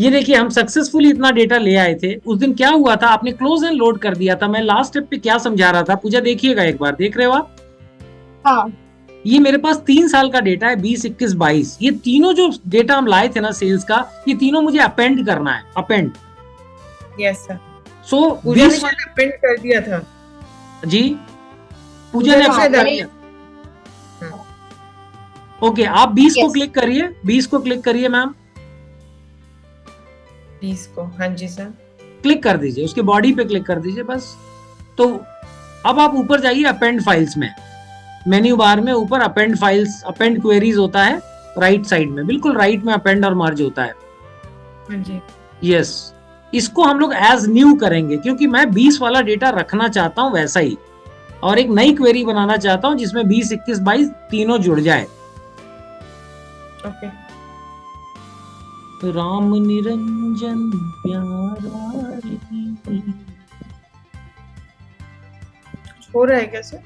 ये देखिए हम सक्सेसफुली इतना डेटा ले आए थे। उस दिन क्या हुआ था, आपने क्लोज एंड लोड कर दिया था। मैं लास्ट स्टेप पे क्या समझा रहा था, पूजा देखिएगा एक बार, देख रहे हो आप? हाँ। ये मेरे पास 3 साल का डेटा है, 20, 21, 22। ये तीनों जो डेटा हम लाए थे ना सेल्स का, ये तीनों मुझे अपेंड करना है, append. Yes sir. So Pooja ने 20 शायद अपेंड कर दिया था। जी, पूजा पूजा ने ने अपेंड शायद कर मैंने दिया। ओके, आप 20 को यस क्लिक करिए, 20 को क्लिक करिए मैम, 20 को। हाँ जी सर। क्लिक कर दीजिए, उसके बॉडी पे क्लिक कर दीजिए बस। तो अब आप ऊपर जाइए अपेंड फाइल्स में, मेन्यू बार में ऊपर अपेंड फाइल्स, अपेंड क्वेरीज होता है राइट साइड में, बिल्कुल राइट में अपेंड और मर्ज होता है। हाँ जी। यस, इसको हम लोग एज न्यू करेंगे क्योंकि मैं 20 वाला डेटा रखना चाहता हूं वैसा ही, और एक नई क्वेरी बनाना चाहता हूं जिसमें 20, 21, 22 तीनों जुड़ जाए। ओके। राम निरंजन प्यारा रे। हो रहा है क्या सर?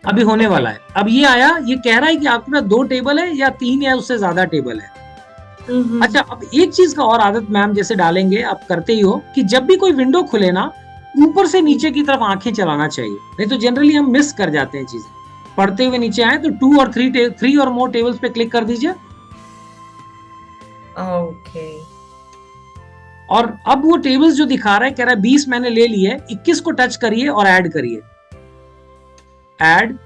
अभी होने ओके। वाला है। अब ये आया, ये कह रहा है कि आपके पास 2 टेबल है या 3 या उससे ज्यादा टेबल है। अच्छा, अब एक चीज का और आदत मैम जैसे डालेंगे, आप करते ही हो कि जब भी कोई विंडो खुले ना, ऊपर से नीचे की तरफ आंखें चलाना चाहिए, नहीं तो जनरली हम मिस कर जाते हैं चीजें। पढ़ते हुए नीचे आए तो 2 और 3 और मोर टेबल्स पे क्लिक कर दीजिए। ओके। और अब वो टेबल्स जो दिखा रहा है, कह रहा है 20 मैंने ले लिए, 21 को टच करिए और ऐड करिए, ऐड।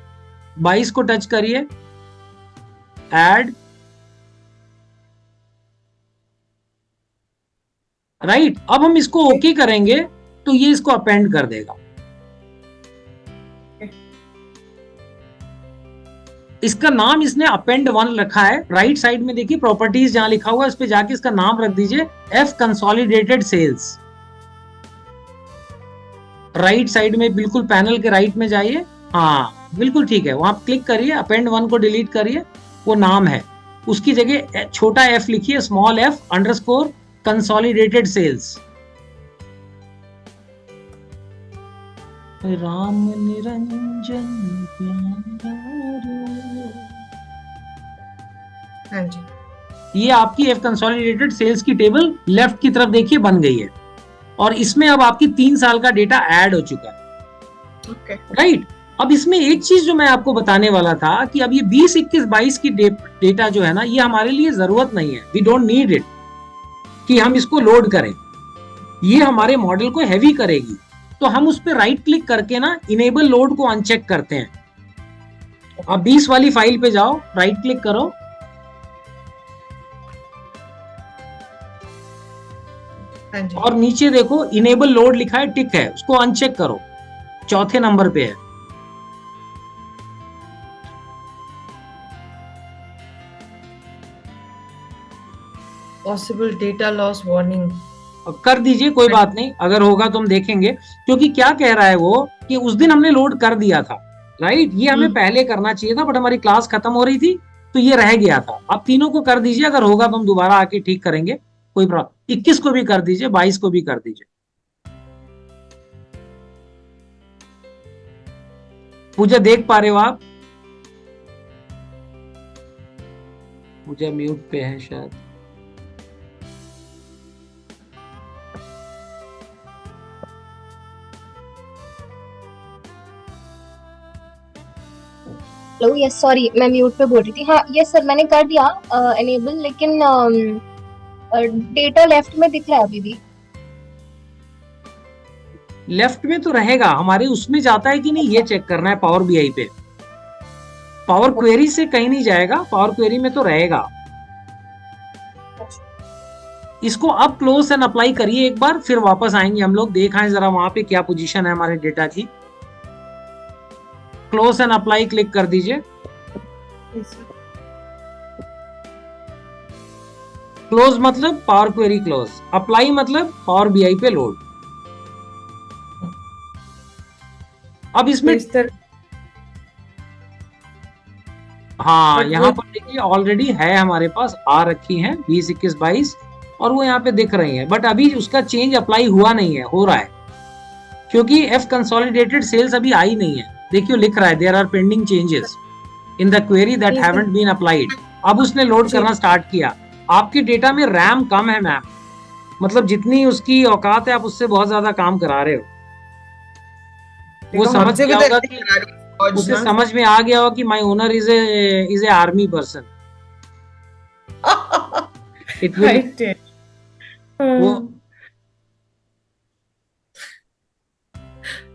22 को टच करिए, ऐड। राइट, अब हम इसको ओके करेंगे तो ये इसको अपेंड कर देगा। इसका नाम इसने अपेंड 1 रखा है। राइट साइड में देखिए प्रॉपर्टीज जहां लिखा हुआ है, उस पे जाके इसका नाम रख दीजिए F consolidated sales. Right side में बिल्कुल पैनल के राइट में जाइए, हाँ बिल्कुल ठीक है, वहां क्लिक करिए, अपेंड 1 को डिलीट करिए, वो नाम है। उसकी जगह छोटा एफ लिखिए, small F underscore consolidated sales. Ram Niranjan प्यारा। हाँ जी। ये आपकी एफ कंसोलिडेटेड सेल्स की टेबल लेफ्ट की तरफ देखिए बन गई है, और इसमें अब आपकी 3 साल का डेटा ऐड हो चुका है। ओके। राइट, अब इसमें एक चीज जो मैं आपको बताने वाला था कि अब ये 20, 21, 22 की डेटा जो है ना, ये हमारे लिए जरूरत नहीं है, वी डोंट नीड इट कि हम इसको लोड करें। ये हमारे मॉडल को हैवी करेगी, तो हम उस पर राइट क्लिक करके ना इनेबल लोड को अनचेक करते हैं। अब 20 वाली फाइल पे जाओ, राइट क्लिक करो, हाँ जी। और नीचे देखो इनेबल लोड लिखा है, टिक है, उसको अनचेक करो, चौथे नंबर पे है। Possible data loss warning. कर दीजिए, कोई बात नहीं, अगर होगा तो हम देखेंगे। क्योंकि क्या कह रहा है वो कि उस दिन हमने लोड कर दिया था, राइट, ये हमें पहले करना चाहिए था, बट हमारी क्लास खत्म हो रही थी तो ये रह गया था। आप तीनों को कर दीजिए, अगर होगा तो हम दोबारा आके ठीक करेंगे, कोई प्रॉब्लम। 21 को भी कर दीजिए, 22 को भी कर दीजिए। पूजा देख पा रहे हो आप? पूजा म्यूट पे है शायद। हेलो, यस सॉरी मैं म्यूट पे बोल रही थी। हाँ यस सर, मैंने कर दिया एनेबल, लेकिन डेटा लेफ्ट में दिख रहा है अभी भी। लेफ्ट में तो रहेगा, हमारे उसमें जाता है कि नहीं ये चेक करना है, पावर बीआई पे। पावर क्वेरी से कहीं नहीं जाएगा, पावर क्वेरी में तो रहेगा। इसको अब क्लोज एंड अप्लाई करिए एक बार, फिर वापस आएंगे हम लोग, देख आए जरा वहां पे क्या पोजीशन है हमारे डेटा की। क्लोज एंड अप्लाई क्लिक कर दीजिए। क्लोज मतलब पावर क्वेरी क्लोज, अप्लाई मतलब पावर बीआई पे लोड। अब इसमें हाँ, यहाँ पर देखिए ऑलरेडी है हमारे पास, आ रखी है 20, 21, 22, और वो यहाँ पे दिख रही है, बट अभी उसका चेंज अप्लाई हुआ नहीं है, हो रहा है, क्योंकि एफ कंसोलिडेटेड सेल्स अभी आई नहीं है। देखियो लिख रहा है there are pending changes in the query that haven't been applied. अब उसने लोड करना स्टार्ट किया। आपके डेटा में रैम कम है मैम, मतलब जितनी उसकी औकात है आप उससे बहुत ज्यादा काम करा रहे हो। वो देखो समझ हमसे भी गया तो होगा ऐसे कि ही करा रही है फौज उसे ना। समझ में आ गया होगा कि my owner is a army person. It will write है। वो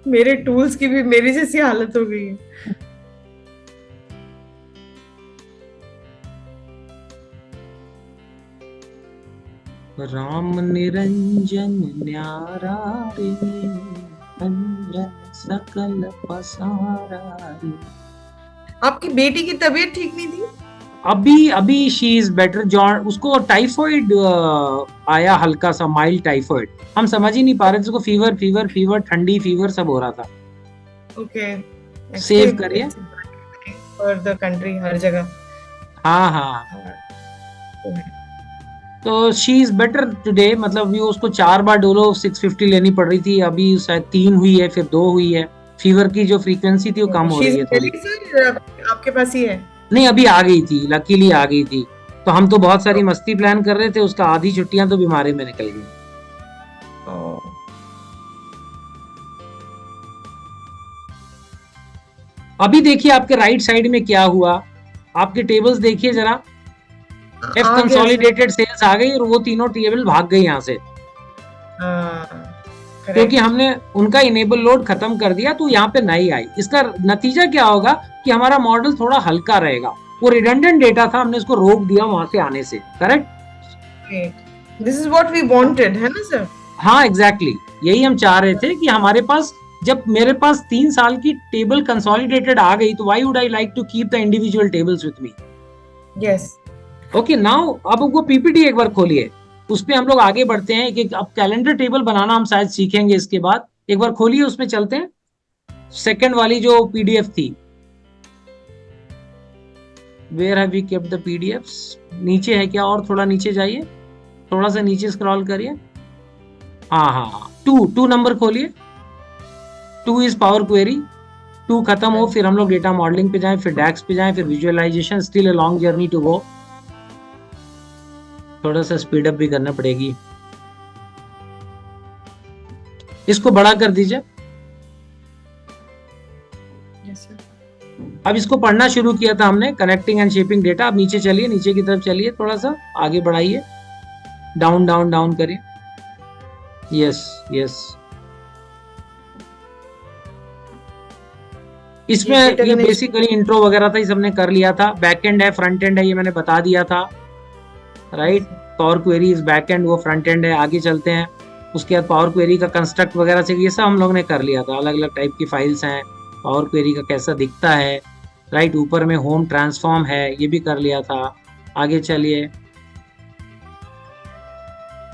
मेरे टूल्स की भी मेरी जैसी हालत हो गई है। राम निरंजन न्यारा रे, अंजन सकल पसारा रे। आपकी बेटी की तबीयत ठीक नहीं थी? अभी अभी शी इज बेटर। जॉन उसको टाइफाइड आया, हल्का सा माइल्ड टाइफाइड। हम समझ ही नहीं पा रहे थे उसको, फीवर फीवर फीवर ठंडी फीवर सब हो रहा था। ओके। सेव करिए। फॉर द कंट्री हर जगह। हाँ हाँ। तो शी इज बेटर टुडे। मतलब भी उसको 4 बार डोलो 650 लेनी पड़ रही थी, अभी शायद 3 हुई है, फिर 2 हुई है। फीवर की जो फ्रीक्वेंसी थी वो कम हो शी रही इज है थोड़ी। सर आपके पास ही है? नहीं अभी आ गई थी, लकीली आ गई थी। तो हम तो बहुत सारी मस्ती प्लान कर रहे थे, उसका आधी छुट्टियां तो बीमारी में निकल गई। अभी देखिए आपके राइट साइड में क्या हुआ। आपके टेबल्स देखिए जरा। एफ आ गया सर। कंसोलिडेटेड सेल्स आ गई और वो तीनों टेबल भाग गई यहाँ से, क्योंकि हमने उनका इनेबल लोड खत्म कर दिया, तो यहाँ पे नहीं आई। इसका नतीजा क्या होगा कि हमारा मॉडल थोड़ा हल्का रहेगा। वो रिडंडेंट डेटा था, हमने इसको रोक दिया वहां से आने से। Correct. This is what we wanted, है ना सर? हाँ एग्जैक्टली यही हम चाह रहे थे कि हमारे पास, जब मेरे पास 3 साल की टेबल कंसोलिडेटेड आ गई, तो why would I like to keep the individual tables with me. Yes. Okay now अब वो पीपीटी एक बार खोलिए, उस पे हम लोग आगे बढ़ते हैं कि अब कैलेंडर टेबल बनाना हम शायद सीखेंगे इसके बाद। एक बार खोलिए, उसमें चलते हैं। सेकंड वाली जो पीडीएफ थी, where have we kept the PDFs? नीचे है क्या? और थोड़ा नीचे जाइए, थोड़ा सा नीचे स्क्रॉल करिए। हाँ हाँ, 2 नंबर खोलिए। 2 इज पावर क्वेरी। 2 खत्म हो फिर हम लोग डेटा मॉडलिंग पे जाएं, फिर डैक्स पे जाएं, फिर visualisation. Still a long journey to go. थोड़ा सा स्पीड अप भी करना पड़ेगी। इसको बड़ा कर दीजिए। Yes sir. अब इसको पढ़ना शुरू किया था हमने, कनेक्टिंग एंड शेपिंग डेटा। अब नीचे चलिए, नीचे की तरफ चलिए, थोड़ा सा आगे बढ़ाइए, डाउन डाउन डाउन करिए। Yes yes. इसमें ये बेसिकली इंट्रो वगैरह था, ये सबने कर लिया था। बैक एंड है, फ्रंट एंड है, ये मैंने बता दिया था। Right, power query is back and, वो फ्रंट एंड है। आगे चलते हैं। उसके बाद पावर क्वेरी का कंस्ट्रक्ट वगैरह से ये सब हम लोग ने कर लिया था। अलग अलग टाइप की फाइल्स हैं, पावर क्वेरी का कैसा दिखता है। राइट, ऊपर में होम ट्रांसफॉर्म है, ये भी कर लिया था। आगे चलिए।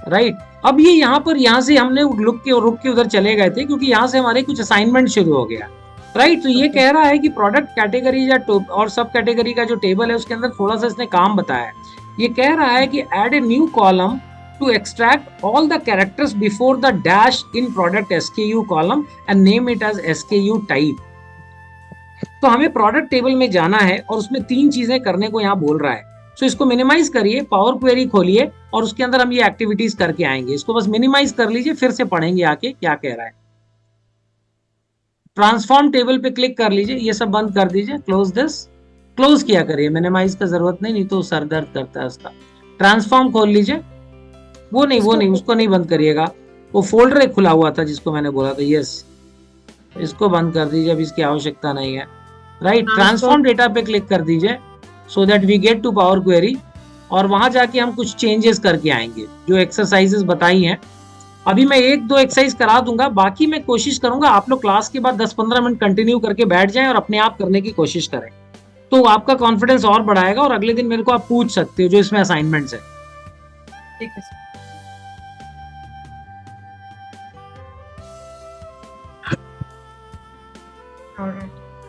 राइट, अब ये यहाँ से हमने रुक के उधर चले गए थे, क्योंकि यहाँ से हमारे कुछ असाइनमेंट शुरू हो गया। राइट, तो ये कह रहा है कि प्रोडक्ट कैटेगरी या और सब कैटेगरी का जो टेबल है उसके अंदर थोड़ा सा इसने काम बताया है। ये कह रहा है कि add a new column to extract all the characters before the dash in product SKU column and name it as SKU type. तो हमें प्रोडक्ट टेबल में जाना है और उसमें 3 चीजें करने को यहाँ बोल रहा है। सो इसको मिनिमाइज करिए, पावर क्वेरी खोलिए और उसके अंदर हम ये एक्टिविटीज करके आएंगे। इसको बस मिनिमाइज कर लीजिए, फिर से पढ़ेंगे आके क्या कह रहा है। ट्रांसफॉर्म टेबल पे क्लिक कर लीजिए, ये सब बंद कर दीजिए। क्लोज दिस, क्लोज किया करिए, मिनिमाइज का जरूरत नहीं तो सर दर्द करता है उसका। ट्रांसफॉर्म खोल लीजिए। वो नहीं उसको नहीं बंद करिएगा, वो फोल्डर एक खुला हुआ था जिसको मैंने बोला था। यस, इसको बंद कर दीजिए, अब इसकी आवश्यकता नहीं है। राइट, ट्रांसफॉर्म डेटा पे क्लिक कर दीजिए so that we get to power query, और वहां जाके हम कुछ चेंजेस करके आएंगे जो एक्सरसाइजेस बताई हैं। अभी मैं 1-2 एक्सरसाइज करा दूंगा, बाकी मैं कोशिश करूंगा आप लोग क्लास के बाद 10-15 मिनट कंटिन्यू करके बैठ जाएं और अपने आप करने की कोशिश करें, तो आपका कॉन्फिडेंस और बढ़ाएगा और अगले दिन मेरे को आप पूछ सकते हो जो इसमें असाइनमेंट्स है। ठीक है सर।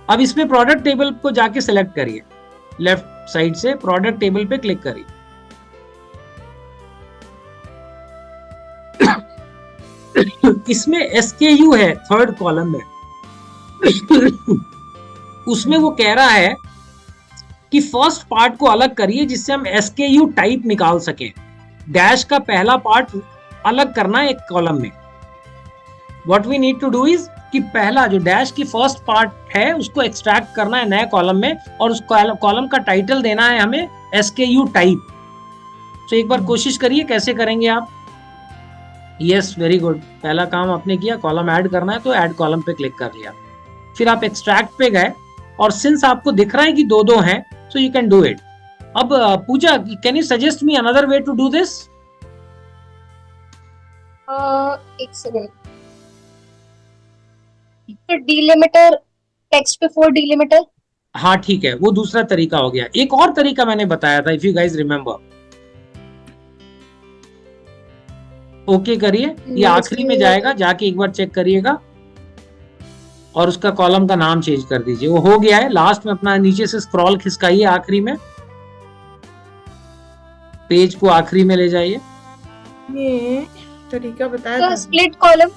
अब इसमें प्रोडक्ट टेबल को जाके सिलेक्ट करिए, लेफ्ट साइड से प्रोडक्ट टेबल पे क्लिक करिए। इसमें SKU है थर्ड कॉलम में। उसमें वो कह रहा है कि फर्स्ट पार्ट को अलग करिए जिससे हम SKU टाइप निकाल सकें। डैश का पहला पार्ट अलग करना है एक कॉलम में। What we need to do is कि पहला जो डैश की फर्स्ट पार्ट है उसको एक्सट्रैक्ट करना है नए कॉलम में, और उस कॉलम का टाइटल देना है हमें SKU टाइप। तो एक बार कोशिश करिए, कैसे करेंगे आप? Yes, very good. पहला काम आपने किया, कॉलम ऐड करना है तो ऐड कॉलम पे क्लिक कर लिया। फिर आप एक्सट्रैक्ट पे गए, और सिंस आपको दिख रहा है कि दो दो हैं, so you can do it. अब Pooja, can you suggest me another way to do this? एक सेकंड। तो डिलिमिटर, टेक्स्ट पे 4 डिलिमिटर। हाँ ठीक है, वो दूसरा तरीका हो गया। एक और तरीका मैंने बताया था, if you guys remember. Okay करिए, ये आखिरी में जाएगा, जाके एक बार चेक करिएगा, और उसका कॉलम का नाम चेंज कर दीजिए। वो हो गया है। लास्ट में अपना नीचे से स्क्रॉल खिसकाइए, आखिरी में पेज को आखिरी में ले जाइए। ये तरीका बताया तो था। स्प्लिट कॉलम,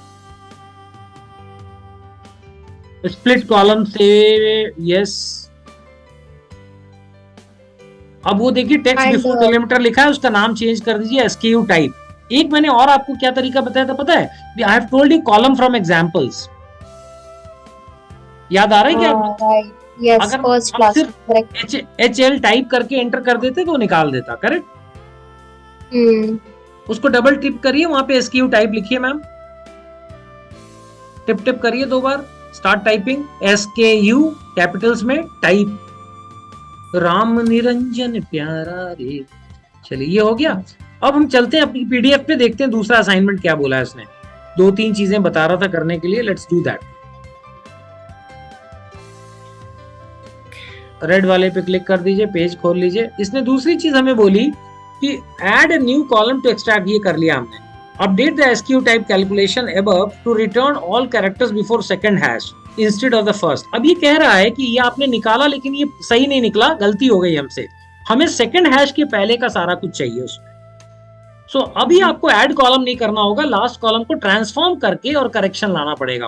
स्प्लिट कॉलम से, यस। अब वो देखिए टेक्स्ट बिफोर डिलिमिटर लिखा है, उसका नाम चेंज कर दीजिए SKU टाइप। एक मैंने और आपको क्या तरीका बताया था पता है? I have told you column from examples. याद आ रहा है क्या? राइट, यस, अगर फर्स्ट आप क्लास, सिर्फ करेक्ट। HL टाइप करके एंटर कर देते तो निकाल देता, करेक्ट? उसको डबल टिप करिए, वहां पे SKU टाइप लिखिए मैम, टिप टिप करिए 2 बार, स्टार्ट टाइपिंग SKU कैपिटल्स में टाइप, राम निरंजन प्यारा रे। चलिए ये हो गया। अब हम चलते हैं अपनी PDF पे, देखते हैं दूसरा असाइनमेंट क्या बोला है इसने। 2-3 चीजें बता रहा था करने के लिए, लेट्स डू दैट। रेड वाले पे क्लिक कर दीजिए, पेज खोल लीजिए। इसने दूसरी चीज हमें बोली कि add a new column to extract, ये कर लिया हमने। Update the SKU type calculation above to return all characters before second hash instead of the first. अब ये कह रहा है कि ये आपने निकाला, लेकिन ये सही नहीं निकला, गलती हो गई हमसे। हमें सेकंड हैश के पहले का सारा कुछ चाहिए उसमें। सो अभी आपको ऐड कॉलम नहीं करना होगा, लास्ट कॉलम को ट्रांसफॉर्म करके और करेक्शन लाना पड़ेगा।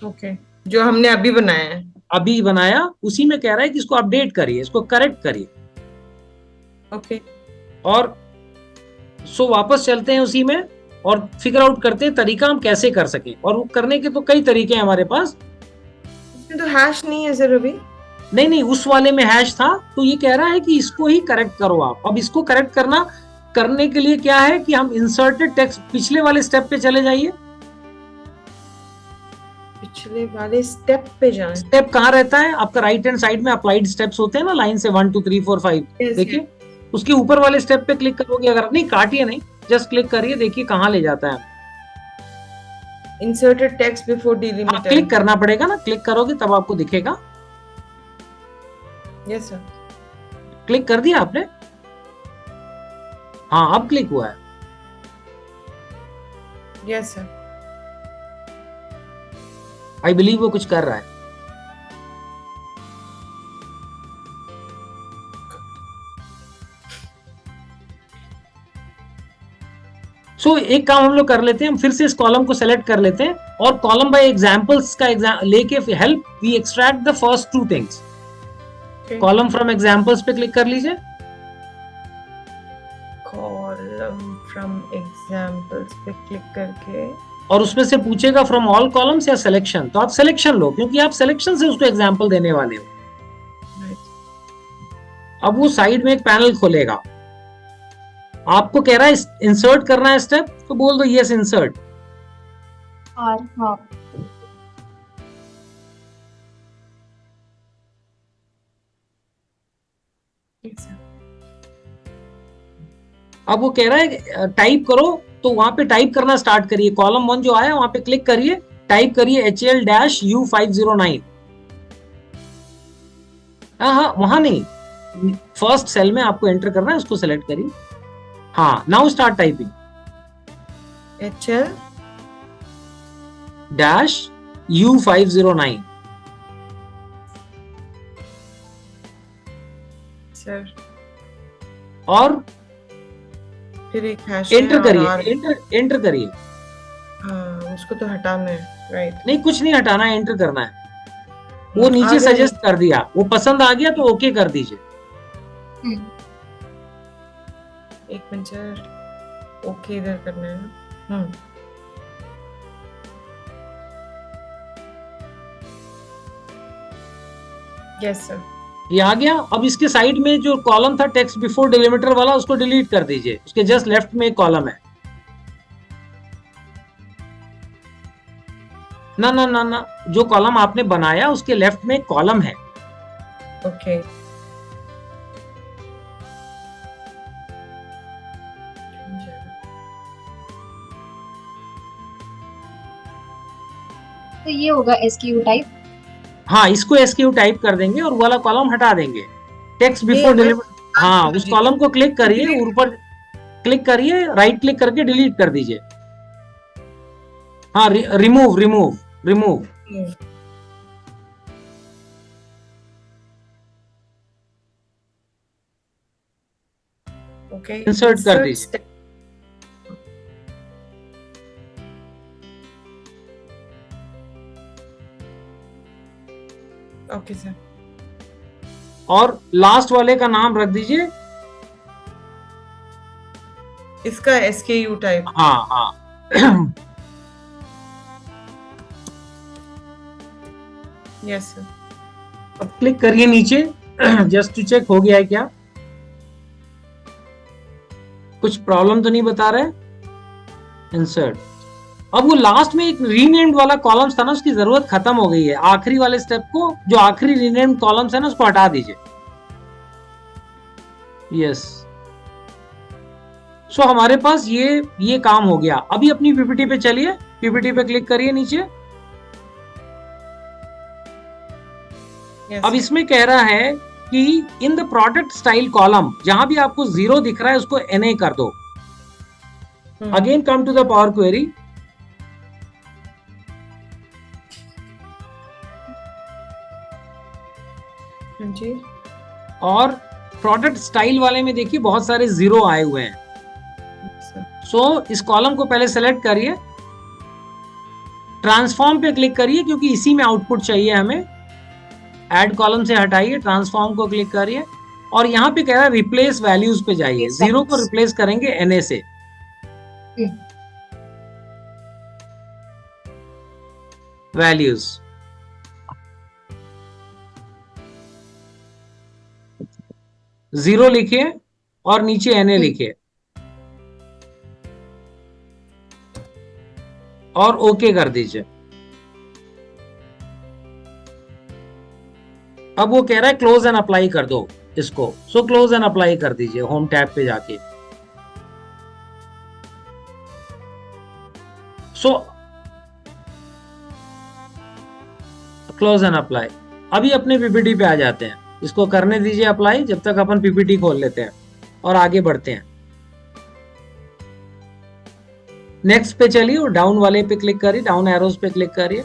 ओके, जो हमने अभी बनाया है, अभी बनाया, उसी में कह रहा है कि इसको अपडेट करिए, इसको करेक्ट करिए। ओके, और सो वापस चलते हैं उसी में, और फिगर आउट करते हैं तरीका हम कैसे कर सकें। और वो करने के तो कई तरीके हैं हमारे पास। इसमें तो हैश नहीं है सर अभी। नहीं, उस वाले में हैश था, तो ये कह रहा है कि इसको ही करेक्ट करो आप। अब इसको करेक्ट करने के लिए क्या है कि हम इंसर्टेड टेक्स्ट, पिछले वाले स्टेप पे चले जाइए। पिछले वाले स्टेप पे जाएं। स्टेप कहाँ रहता है आपका? राइट हैंड साइड में अप्लाइड स्टेप्स होते हैं ना, लाइन से 1 2 3 4 5। देखिए उसके ऊपर वाले स्टेप पे क्लिक करोगे, अगर नहीं काटिए नहीं, जस्ट क्लिक करिए, देखिए कहाँ ले जाता है। Inserted text before delimiter. Click करना पड़ेगा ना, क्लिक करोगे तब आपको दिखेगा। Yes sir. क्लिक कर दिया आपने? हाँ, अब क्लिक हुआ है। Yes sir. आई बिलीव वो कुछ कर रहा है। सो एक काम हम लोग कर लेते हैं, हम फिर से इस कॉलम को सेलेक्ट कर लेते हैं, और कॉलम बाय एग्जांपल्स का लेके help we extract the first 2 things. Column from examples पे क्लिक कर लीजिए। कॉलम फ्रॉम एग्जांपल्स पे क्लिक करके, और उसमें से पूछेगा फ्रॉम ऑल कॉलम्स या सिलेक्शन, तो आप सिलेक्शन लो, क्योंकि आप सिलेक्शन से उसको एग्जांपल देने वाले हो। अब वो साइड में एक पैनल खोलेगा, आपको कह रहा है इंसर्ट करना है स्टेप, तो बोल दो यस इंसर्ट। हाँ, अब वो कह रहा है टाइप करो, तो वहां पे टाइप करना स्टार्ट करिए। कॉलम 1 जो आया वहां पे क्लिक करिए, टाइप करिए HL-U509। हाँ, वहां नहीं, फर्स्ट सेल में आपको एंटर करना है, उसको सेलेक्ट करिए। हाँ, now start typing HL-U509। Sir और फिर एक हैश एंटर करिए, एंटर करिए। हाँ, उसको तो हटाना है, राइट? नहीं, कुछ नहीं हटाना है, एंटर करना है। वो नीचे सजेस्ट कर दिया, वो पसंद आ गया तो ओके कर दीजिए। एक मिनट सर। ओके इधर करना है ना। Yes sir. ये आ गया। अब इसके साइड में जो कॉलम था टेक्स्ट बिफोर डिलीमीटर वाला, उसको डिलीट कर दीजिए। उसके जस्ट लेफ्ट में एक कॉलम है। ना ना ना ना, जो कॉलम आपने बनाया उसके लेफ्ट में एक कॉलम है। ओके तो ये होगा SKU टाइप। हाँ, इसको एसक्यू टाइप कर देंगे और वाला कॉलम हटा देंगे। टेक्स्ट बिफोर डिलीमीटर, हाँ, उस कॉलम को क्लिक करिए, ऊपर क्लिक करिए, राइट क्लिक करके डिलीट कर दीजिए। हाँ, remove remove remove. Okay insert कर दीजिए। Okay sir. और लास्ट वाले का नाम रख दीजिए। इसका SKU टाइप। हाँ हाँ। Yes sir. अब क्लिक करिए नीचे, जस्ट टू चेक हो गया है क्या, कुछ प्रॉब्लम तो नहीं बता रहे। इंसर्ट। अब वो लास्ट में एक रीनेम्ड वाला कॉलम्स था ना, उसकी जरूरत खत्म हो गई है। आखिरी वाले स्टेप को, जो आखिरी रीनेम्ड कॉलम्स है ना, उसको हटा दीजिए। यस। सो हमारे पास ये काम हो गया। अभी अपनी पीपीटी पे चलिए, पीपीटी पे क्लिक करिए नीचे। अब इसमें कह रहा है कि in the product style column, जहां भी आपको 0 दिख रहा है उसको NA कर दो। Again come to the power query. जी। और प्रोडक्ट स्टाइल वाले में देखिए बहुत सारे 0 आए हुए हैं। सो इस कॉलम को पहले सेलेक्ट करिए, ट्रांसफॉर्म पे क्लिक करिए, क्योंकि इसी में आउटपुट चाहिए हमें। ऐड कॉलम से हटाइए, ट्रांसफॉर्म को क्लिक करिए और यहाँ पे कह रहा है रिप्लेस वैल्यूज पे जाइए। 0 को रिप्लेस करेंगे NA से। वैल्यूज 0 लिखिए और नीचे NA लिखिए और ओके कर दीजिए। अब वो कह रहा है क्लोज एंड अप्लाई कर दो इसको। सो क्लोज एंड अप्लाई कर दीजिए होम टैब पे जाके। So close and apply. अभी अपने पीपीटी पे आ जाते हैं, इसको करने दीजिए अप्लाई, जब तक अपन पीपीटी खोल लेते हैं और आगे बढ़ते हैं। नेक्स्ट पे चलिए और डाउन वाले पे क्लिक करिए, डाउन एरोज पे क्लिक करिए।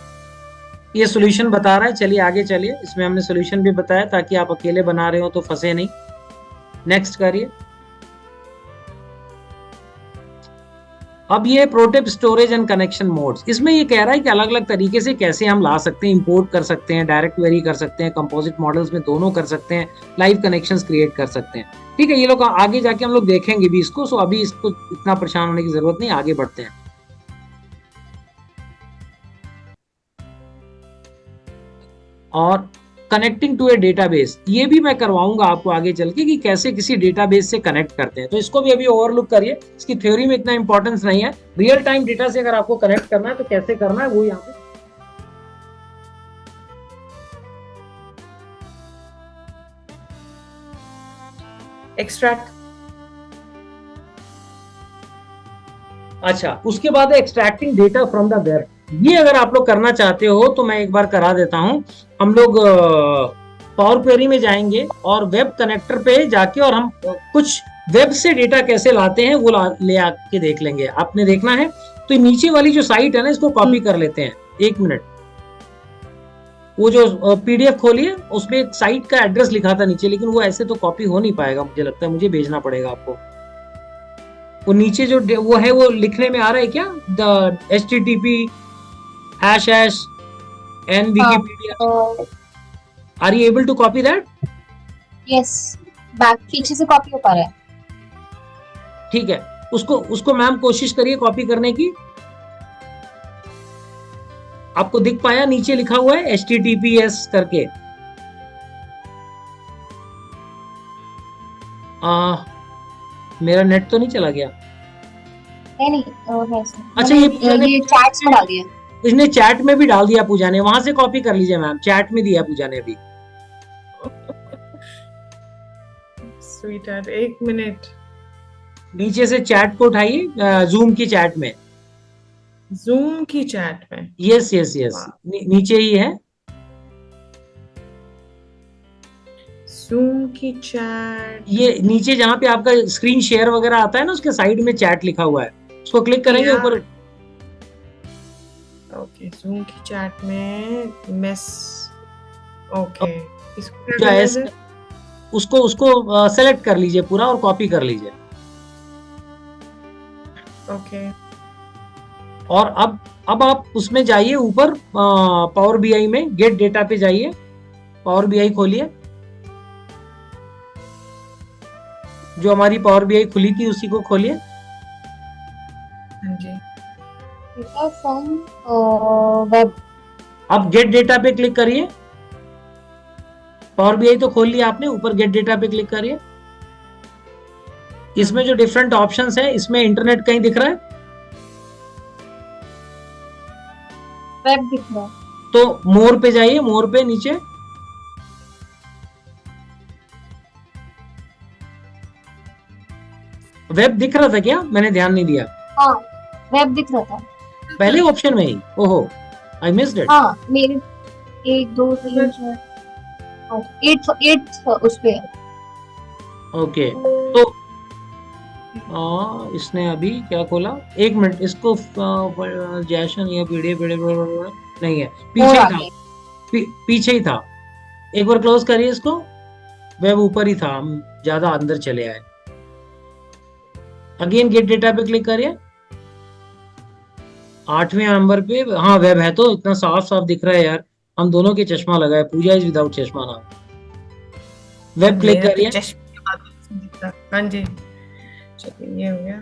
ये सॉल्यूशन बता रहा है, चलिए आगे चलिए। इसमें हमने सॉल्यूशन भी बताया ताकि आप अकेले बना रहे हो तो फंसे नहीं। नेक्स्ट करिए। अब ये pro tip storage and connection modes, इसमें ये कह रहा है कि अलग अलग तरीके से कैसे हम ला सकते हैं, इंपोर्ट कर सकते हैं, डायरेक्ट क्वेरी कर सकते हैं, कंपोजिट मॉडल्स में दोनों कर सकते हैं, लाइव कनेक्शंस क्रिएट कर सकते हैं। ठीक है, ये लोग आगे जाके हम लोग देखेंगे भी इसको। सो अभी इसको इतना परेशान होने की जरूरत नहीं, आगे बढ़ते हैं। और कनेक्टिंग टू ए डेटाबेस, ये भी मैं करवाऊंगा आपको आगे चल के कि कैसे किसी डेटाबेस से कनेक्ट करते हैं। तो इसको भी अभी ओवरलुक करिए, इसकी थ्योरी में इतना इंपॉर्टेंस नहीं है। रियल टाइम डेटा से अगर आपको कनेक्ट करना है तो कैसे करना है वो यहाँ पे। एक्सट्रैक्ट। अच्छा, उसके बाद extracting data from the web. ये अगर आप लोग करना चाहते हो तो मैं एक बार करा देता हूं। हम लोग पावर क्वेरी में जाएंगे और वेब कनेक्टर पे जाके और हम कुछ वेब से डेटा कैसे लाते हैं वो ले आके देख लेंगे। आपने देखना है तो नीचे वाली जो साइट है ना, इसको कॉपी कर लेते हैं। 1 मिनट, वो जो PDF खोलिए, उसमें एक साइट का एड्रेस लिखा था नीचे, लेकिन वो ऐसे तो कॉपी हो नहीं पाएगा, मुझे लगता है मुझे भेजना पड़ेगा आपको। वो नीचे जो वो है वो लिखने में आ रहा है क्या, द http://n wikipedia। Are you able to copy that? Yes, back पीछे से कॉपी हो पा रहा है। ठीक है, उसको उसको मैम कोशिश करिए कॉपी करने की। आपको दिख पाया नीचे लिखा हुआ है HTTPS करके। मेरा नेट तो नहीं चला गया? नहीं है सर, अच्छा, मैंने ये पूजा ने ये चैट्स में डाल दिया। इसने चैट में भी डाल दिया पूजा ने, वहां से कॉपी कर लीजिए मैम, चैट में दिया पूजा ने भी। स्वीट, एक मिनट, नीचे से चैट को उठाइए, जूम की चैट में। जूम की चैट में। यस यस यस, नीचे ही है। जूम की चैट, ये नीचे जहाँ पे आपका स्क्रीन शेयर वगैरह आता है ना, उसके साइड में चैट लिखा हुआ है, उसको क्लिक करेंगे या। ऊपर। ओके, जूम की चैट में मेस, ओके, इसको क्या जो करना है है सर? उसको उसको सेलेक्ट कर लीजिए पूरा और कॉपी कर लीजिए। ओके, और अब आप उसमें जाइए ऊपर, पावर बीआई में गेट डेटा पे जाइए, पावर बीआई खोलिए। जो हमारी पावर बीआई खुली थी उसी को खोलिए। हाँ जी, डेटा फ्रॉम वेब। अब गेट डेटा पे क्लिक करिए। पावर बीआई तो खोल लिया आपने, ऊपर गेट डेटा पे क्लिक करिए। इसमें जो डिफरेंट ऑप्शंस है, इसमें इंटरनेट कहीं दिख रहा है? वेब दिख रहा है। तो मोर पे जाइए, मोर पे नीचे। वेब दिख रहा था क्या? मैंने ध्यान नहीं दिया। हाँ, वेब दिख रहा था। पहले ऑप्शन में ही? ओहो, आई मिस्ड इट। हाँ, मेरे 1 2 3 4 8 उस पे है। ओके, तो इसने अभी क्या खोला? एक मिनट, इसको जैशन या पीडीएफ नहीं है, पीछे ही था, पीछे ही था। एक बार क्लोज करिए इसको। वेब ऊपर ही था, हम ज्यादा अंदर चले आए। अगेन गेट डेटा पे क्लिक करिए। 8वें नंबर पे, हाँ वेब है, तो इतना साफ साफ दिख रहा है यार। हम दोनों के चश्मा लगा है, पूजा इज विदाउट चश्मा ना। वेब क्लिक मेरा तो करिए। चश्मा, हाँ जी, चलिए ये हो गया।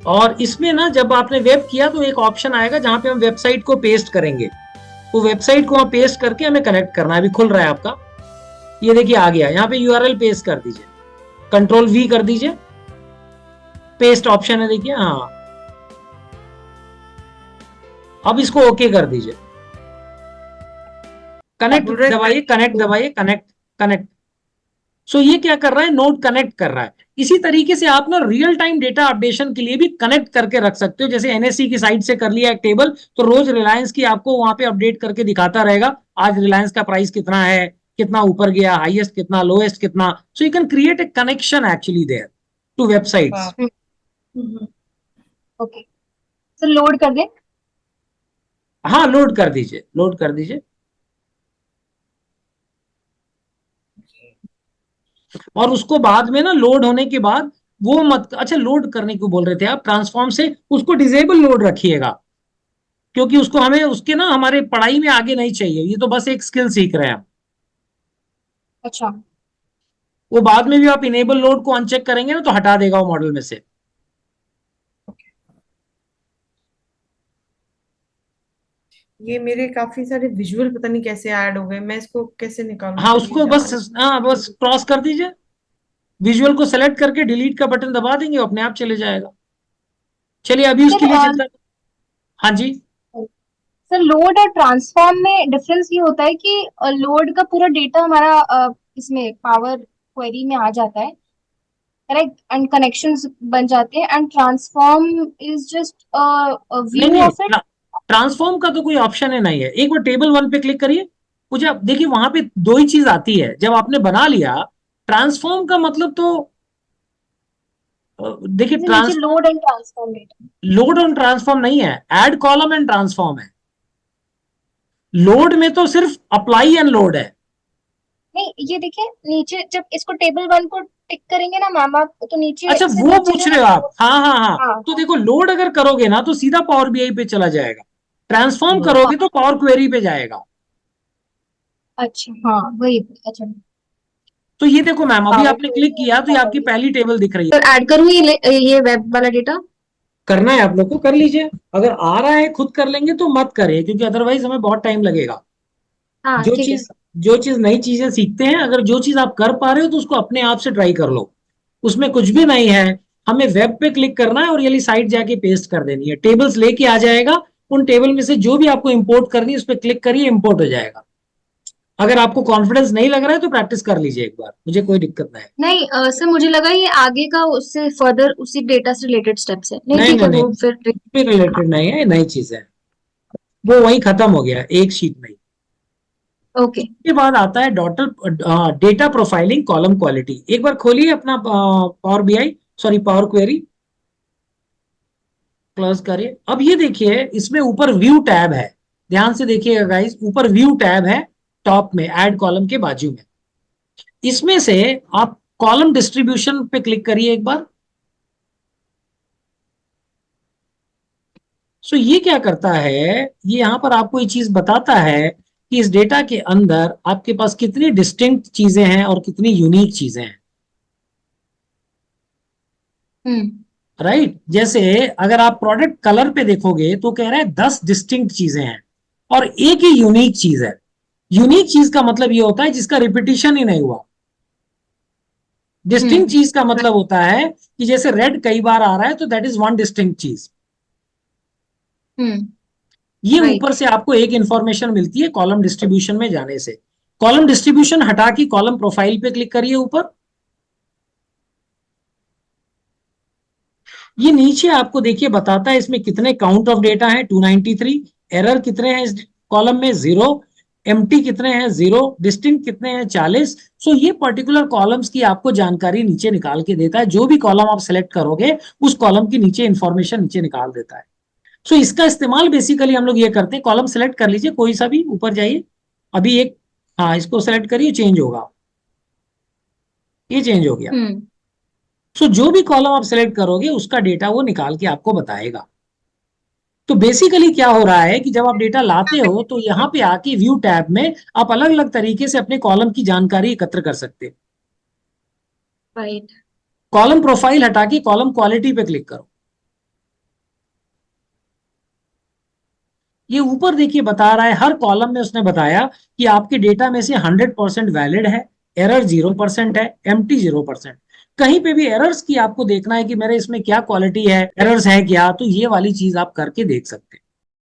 और इसमें ना जब आपने वेब किया तो एक ऑप्शन आएगा जहां पे हम वेबसाइट को पेस्ट करेंगे। वो वेबसाइट को वहां पेस्ट करके हमें कनेक्ट करना है। अभी खुल रहा है आपका, ये देखिए आ गया। यहाँ पे यूआरएल पेस्ट कर दीजिए, कंट्रोल वी कर दीजिए, पेस्ट ऑप्शन है देखिए। हाँ, अब इसको ओके कर दीजिए। कनेक्ट दबाइए, कनेक्ट दबाइए, कनेक्ट कनेक्ट। सो ये क्या कर रहा है? नोड कनेक्ट कर रहा है। इसी तरीके से आप ना रियल टाइम डेटा अपडेशन के लिए भी कनेक्ट करके रख सकते हो। जैसे एनएससी की साइट से कर लिया एक टेबल, तो रोज रिलायंस की आपको वहां पे अपडेट करके दिखाता रहेगा, आज रिलायंस का प्राइस कितना है, कितना ऊपर गया, हाईएस्ट कितना, लोएस्ट कितना। So you can create a connection actually there two websites. Okay, sir load कर दें? हाँ, लोड कर दीजिए, लोड कर दीजिए। और उसको बाद में ना, लोड होने के बाद वो मत, अच्छा लोड करने को बोल रहे थे आप, ट्रांसफॉर्म से उसको डिसेबल लोड रखिएगा, क्योंकि उसको हमें उसके ना हमारे पढ़ाई में आगे नहीं चाहिए। ये तो बस एक स्किल सीख रहे हैं हम। अच्छा, वो बाद में भी आप इनेबल लोड को अनचेक करेंगे ना तो हटा देगा वो मॉडल में से। ये मेरे काफी सारे विजुअल पता नहीं कैसे ऐड हो गए, मैं इसको कैसे निकालूं? हाँ, चलिए उसको बस, जान। हाँ बस क्रॉस कर दीजिए। विजुअल को सेलेक्ट करके डिलीट का बटन दबा देंगे, अपने आप चले जाएगा। चलिए अभी उसके लिए सर जितना, हाँ जी। सर लोड और ट्रांसफॉर्म में डिफरेंस ये होता है कि लोड का पूरा डेटा हमारा इसमें पावर क्वेरी में आ जाता है, करेक्ट, एंड कनेक्शंस बन जाते हैं, एंड ट्रांसफॉर्म इज जस्ट नहीं व्यू नहीं, ऑफ इट। ट्रांसफॉर्म का तो कोई ऑप्शन है नहीं है। एक बार टेबल 1 पे क्लिक करिए। मुझे आप देखिए, वहां पे दो ही चीज आती है जब आपने बना लिया। ट्रांसफॉर्म का मतलब तो देखिए, नीचे load and transform data. Load और ट्रांसफॉर्म नहीं है, ऐड कॉलम एंड ट्रांसफॉर्म है। लोड में तो सिर्फ अप्लाई एंड लोड है। नहीं, ये देखिए नीचे जब इसको टेबल 1 को टिक करेंगे ना मैम आप, तो नीचे अच्छा, से वो पूछेगा पूछ ना रहे हो आप? लोड। हाँ हाँ हाँ। हाँ तो देखो, लोड अगर करोगे ना तो सीधा पावर बीआई पे चला जाएगा, ट्रांसफॉर्म करोगे तो पावर क्वेरी पे जाएगा। अच्छा, हाँ वही, अच्छा। तो ये देखो मैम, अभी पावर आपने क्लिक किया तो ये आपकी पहली टेबल दिख रही है। सर ऐड करूँ ये वेब वाला डेटा? करना है आप लोग को कर लीजिए, अगर आ रहा है खुद कर लेंगे तो मत करिए, क्योंकि अदरवाइज हमें बहुत टाइम लगेगा। हाँ जो ठीक है चीज सर। जो चीज नई चीजें सीखते हैं, अगर जो चीज आप कर पा रहे हो तो उसको अपने आप से ट्राई कर लो, उसमें कुछ भी नहीं है। हमें वेब पे क्लिक करना है और ये वाली साइट जाके पेस्ट कर देनी है, टेबल्स लेके आ जाएगा, उन टेबल में से जो भी आपको इंपोर्ट करनी है उस पर क्लिक करिए, इंपोर्ट हो जाएगा। अगर आपको कॉन्फिडेंस नहीं लग रहा है तो प्रैक्टिस कर लीजिए एक बार, मुझे कोई दिक्कत नहीं है। नहीं सर, मुझे लगा ये आगे का उससे फर्दर उसी डेटा से रिलेटेड स्टेप्स है। नहीं नहीं ठीक नहीं है, नहीं, वो फिर। हाँ। रिलेटेड नहीं है, नई चीज है, वो वही खत्म हो गया एक शीट में ही। ओके। के बाद आता है डेटा प्रोफाइलिंग कॉलम क्वालिटी। एक बार खोलिए अपना power BI, sorry power query, close करिए। अब ये देखिए इसमें ऊपर व्यू टैब है, ध्यान से देखिएगा गाइस, ऊपर व्यू टैब है टॉप में ऐड कॉलम के बाजू में। इसमें से आप कॉलम डिस्ट्रीब्यूशन पे क्लिक करिए एक बार। सो ये क्या करता है, ये यहां पर आपको ये चीज बताता है कि इस डेटा के अंदर आपके पास कितनी डिस्टिंक्ट चीजें हैं और कितनी यूनिक चीजें हैं। हम्म। राइट, जैसे अगर आप प्रोडक्ट कलर पे देखोगे तो कह रहा है 10 डिस्टिंक्ट चीजें हैं और एक ही यूनिक चीज है। यूनिक चीज का मतलब ये होता है जिसका रिपीटिशन ही नहीं हुआ। डिस्टिंक्ट हम्म। चीज का मतलब होता है कि जैसे रेड कई बार आ रहा है तो दैट इज वन डिस्टिंक्ट चीज। हम्म। ये ऊपर राइट। से आपको एक इंफॉर्मेशन मिलती है कॉलम डिस्ट्रीब्यूशन में जाने से। कॉलम डिस्ट्रीब्यूशन हटा के कॉलम प्रोफाइल पे क्लिक करिए ऊपर। ये नीचे आपको देखिए बताता है इसमें कितने काउंट ऑफ डेटा है 293, एरर कितने हैं इस कॉलम में 0, एम्प्टी कितने हैं 0, डिस्टिंक्ट कितने हैं 40। सो ये पर्टिकुलर कॉलम्स की आपको जानकारी नीचे निकाल के देता है, जो भी कॉलम आप सेलेक्ट करोगे उस कॉलम की नीचे इंफॉर्मेशन नीचे निकाल देता है। सो इसका इस्तेमाल बेसिकली हम लोग ये करते हैं, कॉलम सेलेक्ट कर लीजिए कोई सा भी, ऊपर जाइए अभी एक, हाँ इसको सेलेक्ट करिए, चेंज होगा, ये चेंज हो गया। हम्म। सो जो भी कॉलम आप सेलेक्ट करोगे उसका डेटा वो निकाल के आपको बताएगा। तो बेसिकली क्या हो रहा है कि जब आप डेटा लाते हो तो यहाँ पे आके व्यू टैब में आप अलग अलग तरीके से अपने कॉलम की जानकारी एकत्र कर सकते हो। राइट। कॉलम प्रोफाइल हटा के कॉलम क्वालिटी पे क्लिक करो। ये ऊपर देखिए बता रहा है हर कॉलम में, उसने बताया कि आपके डेटा में से 100% वैलिड है, एरर 0% है, एम्प्टी 0%। कहीं पे भी एरर्स की आपको देखना है कि मेरे इसमें क्या क्वालिटी है, एरर्स है क्या, तो ये वाली चीज आप करके देख सकते हैं।